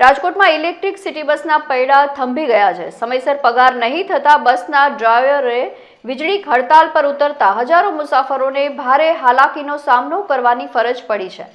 રાજકોટમાં electric city બસના પૈડા થંભી ગયા છે। સમયસર પગાર નહીં થતા બસના ડ્રાઈવરે વીજળી હડતાલ પર ઉતરતા હજારો મુસાફરોને ભારે હાલાકીનો સામનો કરવાની ફરજ પડી છે।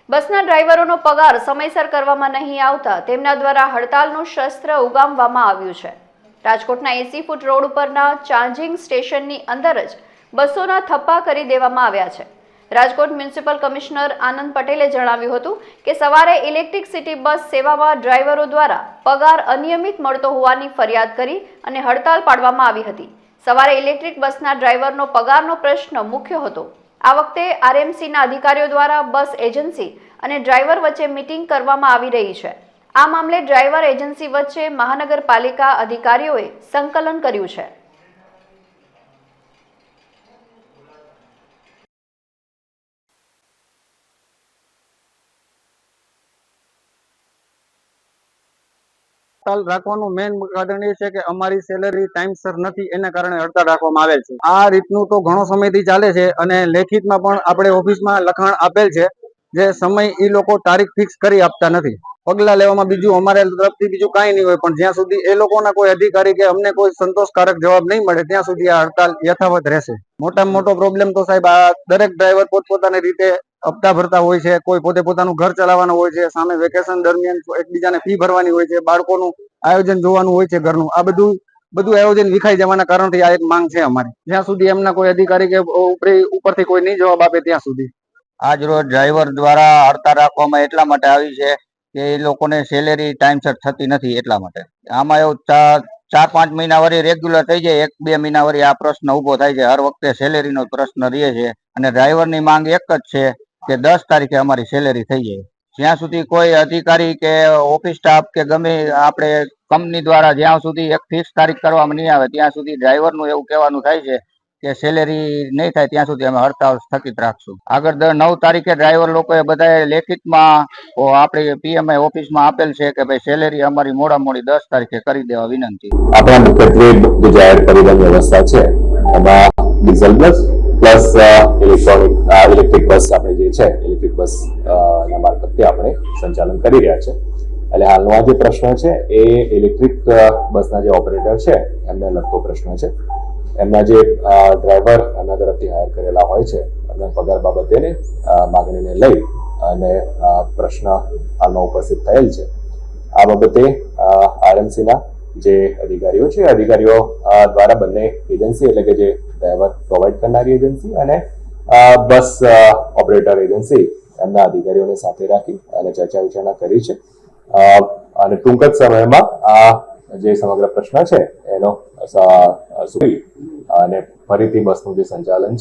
બસના ડ્રાઈવરોનો પગાર સમયસર કરવામાં નહીં આવતા તેમના દ્વારા હડતાલનું શસ્ત્ર ઉગામવામાં આવ્યું છે। રાજકોટના 80 ફૂટ રોડ ઉપરના ચાર્જિંગ સ્ટેશનની અંદર જ બસોના થપ્પા કરી દેવામાં આવ્યા છે। રાજકોટ મ્યુનિસિપલ કમિશનર આનંદ પટેલે જણાવ્યું હતું કે સવારે ઇલેક્ટ્રિક સિટી બસ સેવામાં ડ્રાઈવરો દ્વારા પગાર અનિયમિત મળતો હોવાની ફરિયાદ કરી અને હડતાલ પાડવામાં આવી હતી। સવારે ઇલેક્ટ્રિક બસના ડ્રાઈવરનો પગારનો પ્રશ્ન મુખ્ય હતો। આ વખતે આરએમસીના અધિકારીઓ દ્વારા બસ એજન્સી અને ડ્રાઈવર વચ્ચે મીટિંગ કરવામાં આવી રહી છે। આ મામલે ડ્રાઈવર એજન્સી વચ્ચે મહાનગરપાલિકા અધિકારીઓએ સંકલન કર્યું છે। હડતાલ રાખવાનું મેઇન કારણ એ છે કે અમારી સેલેરી ટાઈમસર નથી, એના કારણે હડતાલ રાખવામાં આવેલ છે। આ રીતનું તો ઘણો સમયથી ચાલે છે અને લેખિતમાં પણ આપણે ઓફિસમાં લખાણ આપેલ છે, જે સમય એ લોકો તારીખ ફિક્સ કરી આપતા નથી। પગલા લેવામાં બીજું અમારે તરફથી બીજું કાંઈ નહીં હોય, પણ જ્યાં સુધી એ લોકોના કોઈ અધિકારી કે અમને કોઈ સંતોષકારક જવાબ નહીં મળે ત્યાં સુધી આ હડતાલ યથાવત રહેશે। મોટામાં મોટો પ્રોબ્લેમ તો સાહેબ આ દરેક ડ્રાઈવર પોતપોતાની રીતે હપ્તા ભરતા હોય છે, કોઈ પોતે પોતાનું ઘર ચલાવવાનું હોય છે, સામે વેકેશન દરમિયાન એકબીજાને ફી ભરવાની હોય છે, બાળકોનું આયોજન જોવાનું હોય છે ઘરનું। આ બધું આયોજન વિખાઈ જવાના કારણથી આ એક માંગ છે અમારી। જ્યાં સુધી એમના કોઈ અધિકારી કે ઉપરથી કોઈ નહીં જવાબ આપે ત્યાં સુધી આજ રોજ ડ્રાઈવર દ્વારા હડતાલ રાખવામાં એટલા માટે આવી છે કે એ લોકોને સેલેરી ટાઈમસર થતી નથી, એટલા માટે। આમાં એવું 4-5 મહિના વળી રેગ્યુલર થઈ જાય, 1-2 મહિના વળી આ પ્રશ્ન ઉભો થાય છે। હર વખતે સેલેરીનો પ્રશ્ન રહે છે અને ડ્રાઈવરની માંગ એક જ છે કે 10 તારીખે અમારી સેલેરી થઈ જાય। જ્યાં સુધી કોઈ અધિકારી કે ઓફિસ સ્ટાફ કે ગમે આપણે કંપની દ્વારા જ્યાં સુધી એક ફિક્સ તારીખ કરવામાં નહીં આવે ત્યાં સુધી ડ્રાઈવરનું એવું કહેવાનું થાય છે કે સેલેરી નહીં થાય ત્યાં સુધી અમે હડતાલ સ્થગિત રાખશું। આગળ 9 તારીખે ડ્રાઈવર લોકોએ બધાએ લેખિતમાં આપણી પીએમઆઈ ઓફિસમાં આપેલ છે કે ભાઈ સેલેરી અમારી મોડી 10 તારીખે કરી દેવા વિનંતી। આપણા મુખ્યત્વે જે જાહેર પરિવહન વ્યવસ્થા છે એમાં ડીઝલ બસ પ્લસ ઇલેક્ટ્રિક બસ આપણે જે છે ઇલેક્ટ્રિક બસ ના મારફતે આપણે સંચાલન કરી રહ્યા છે। એટલે હાલનો આ જે પ્રશ્ન છે એ ઇલેક્ટ્રિક બસના જે ઓપરેટર છે એમને લગતો પ્રશ્ન છે। એમના જે ડ્રાઈવર એમના તરફથી હાયર કરેલા હોય છે અને પગાર બાબતેની માગણીને લઈ અને પ્રશ્ન હાલમાં ઉપસ્થિત થયેલ છે। આ બાબતે આરએમસીના જે અધિકારીઓ છે અધિકારીઓ દ્વારા બંને એજન્સી એટલે કે જે ડ્રાઈવર પ્રોવાઈડ કરનારી એજન્સી અને બસ ઓપરેટર એજન્સી એમના અધિકારીઓને સાથે રાખી અને ચર્ચા વિચારણા કરી છે અને ટૂંક જ સમયમાં આ જે સમગ્ર પ્રશ્ન છે એનો અને ફરીથી બસનું જે સંચાલન